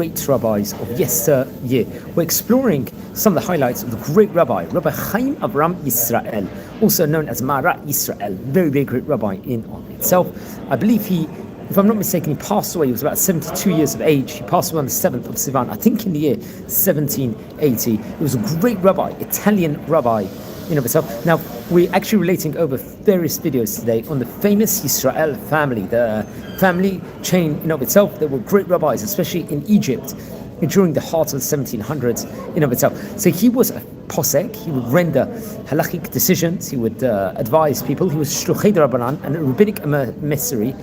great rabbis of yesteryear. We're exploring some of the highlights of the great Rabbi Chaim Avraham Israel, also known as Mara Israel, very, very great rabbi in itself. I believe he, if I'm not mistaken, he passed away. He was about 72 years of age. He passed away on the 7th of Sivan, I think in the year 1780. He was a great rabbi, Italian rabbi in of itself. Now, we're actually relating over various videos today on the famous Israel family, the family chain in of itself. There were great rabbis, especially in Egypt, during the heart of the 1700s in of itself. So he was a posek. He would render halachic decisions. He would advise people. He was shluchei d'Rabbanan and a rabbinic emissary,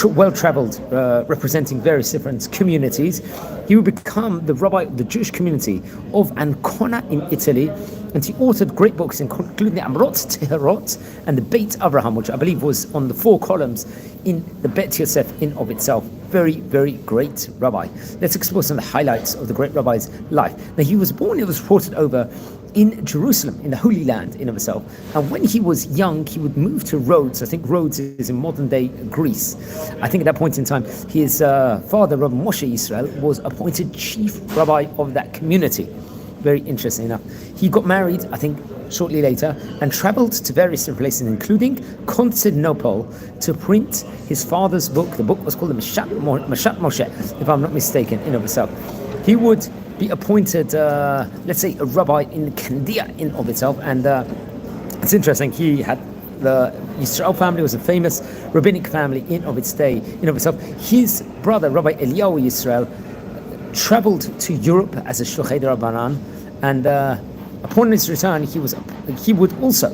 well-traveled, representing various different communities. He would become the rabbi of the Jewish community of Ancona in Italy, and he authored great books, including the Amrot Teherot and the Beit Avraham, which I believe was on the 4 columns in the Bet Yosef in of itself. Very, very great rabbi. Let's explore some of the highlights of the great rabbi's life. Now, he was born, it was reported over, in Jerusalem, in the Holy Land in of itself. And when he was young, he would move to Rhodes. I think Rhodes is in modern-day Greece. I think at that point in time, his father, Rabbi Moshe Israel, was appointed chief rabbi of that community. Very interesting enough. He got married, I think, shortly later, and traveled to various different places, including Constantinople, to print his father's book. The book was called the Mashat Moshe, if I'm not mistaken, in of itself. He would be appointed, let's say, a rabbi in Candia in of itself, and it's interesting. He had the Israel family was a famous rabbinic family in of its day, in of itself. His brother, Rabbi Eliyahu Israel, traveled to Europe as a shluchei d'Rabbanan, and upon his return, he would also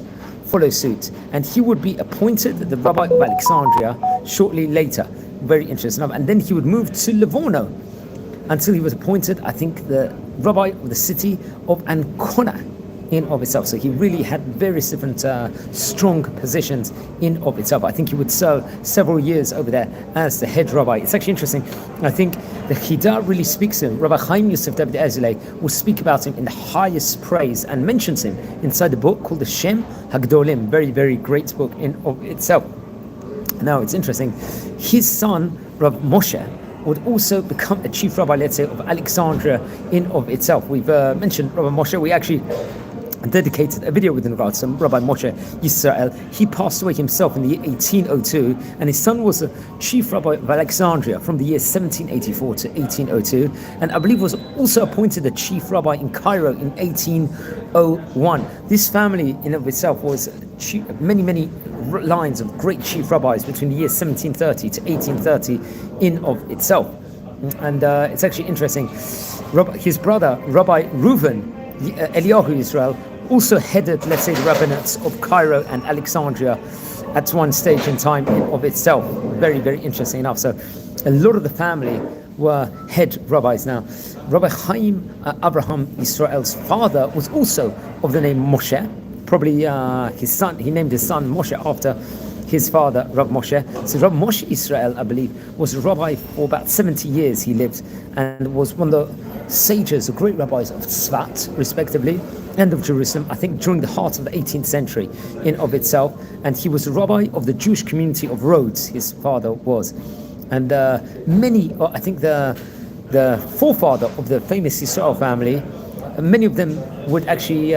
follow suit, and he would be appointed the rabbi of Alexandria shortly later. Very interesting. And then he would move to Livorno until he was appointed, I think, the rabbi of the city of Ancona in of itself. So he really had various different strong positions in of itself. I think he would serve several years over there as the head rabbi. It's actually interesting. I think the Chida really speaks to him. Rabbi Chaim Yosef David Erzulay will speak about him in the highest praise and mentions him inside the book called the Shem Hagdolim. Very, very great book in of itself. Now, it's interesting. His son, Rabbi Moshe, would also become a chief rabbi, let's say, of Alexandria in of itself. We've mentioned Rabbi Moshe. We actually dedicated a video with regards to Rabbi Moshe Yisrael. He passed away himself in the year 1802, and his son was a chief rabbi of Alexandria from the year 1784 to 1802, and I believe was also appointed a chief rabbi in Cairo in 1801. This family in of itself was many lines of great chief rabbis between the years 1730 to 1830 in of itself. And it's actually interesting. His brother, Rabbi Reuven Eliyahu Israel, also headed, let's say, the rabbinates of Cairo and Alexandria at one stage in time in of itself. Very, very interesting enough. So a lot of the family were head rabbis. Now, Rabbi Chaim Avraham Israel's father was also of the name Moshe. Probably his son, he named his son Moshe after his father, Rav Moshe. So Rav Moshe Israel, I believe, was a rabbi for about 70 years he lived, and was one of the sages, the great rabbis of Tzfat, respectively, and of Jerusalem, I think during the heart of the 18th century in of itself. And he was a rabbi of the Jewish community of Rhodes, his father was. And many, I think the forefather of the famous Israel family, many of them would actually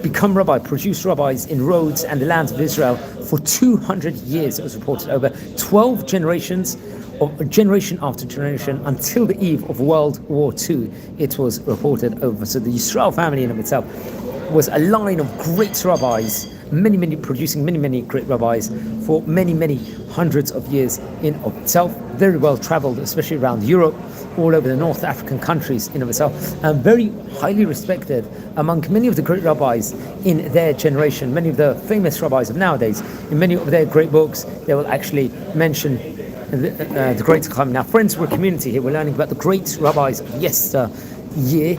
become rabbi, produce rabbis in Rhodes and the lands of Israel for 200 years. It was reported over 12 generations, or generation after generation, until the eve of World War II. It was reported over. So the Israel family in of itself was a line of great rabbis, producing many great rabbis for many hundreds of years in of itself. Very well traveled, especially around Europe, all over the North African countries in of itself, and very highly respected among many of the great rabbis in their generation. Many of the famous rabbis of nowadays, in many of their great books, they will actually mention the great Chaim. Now, friends, we're a community here. We're learning about the great rabbis of yesteryear.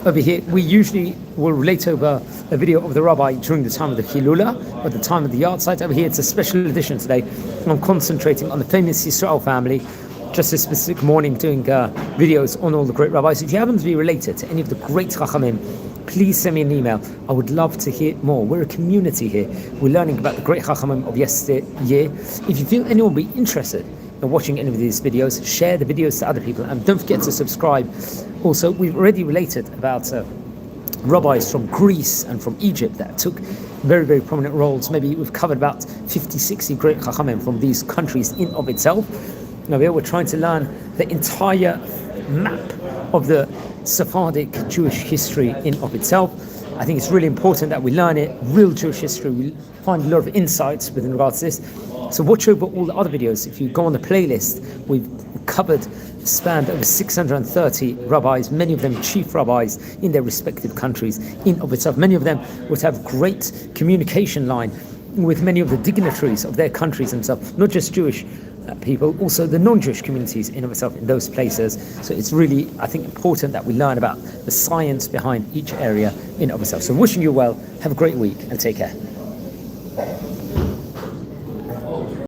Over here, we usually will relate over a video of the rabbi during the time of the Hilula, or the time of the yard site. Over here, it's a special edition today. I'm concentrating on the famous Yisrael family, just a specific morning, doing videos on all the great rabbis. If you happen to be related to any of the great Chachamim, please send me an email. I would love to hear more. We're a community here. We're learning about the great Chachamim of yesteryear. If you feel anyone will be interested are watching any of these videos, share the videos to other people, and don't forget to subscribe. Also, we've already related about rabbis from Greece and from Egypt that took very, very prominent roles. Maybe we've covered about 50, 60 great Chachamim from these countries in of itself. Now here we're trying to learn the entire map of the Sephardic Jewish history in of itself. I think it's really important that we learn it, real Jewish history. We find a lot of insights with regards to this. So watch over all the other videos. If you go on the playlist, we've spanned over 630 rabbis, many of them chief rabbis in their respective countries in of itself. Many of them would have great communication line with many of the dignitaries of their countries themselves, not just Jewish people, also the non-Jewish communities in of itself in those places. So it's really, I think, important that we learn about the science behind each area in of itself. So wishing you well, have a great week, and take care.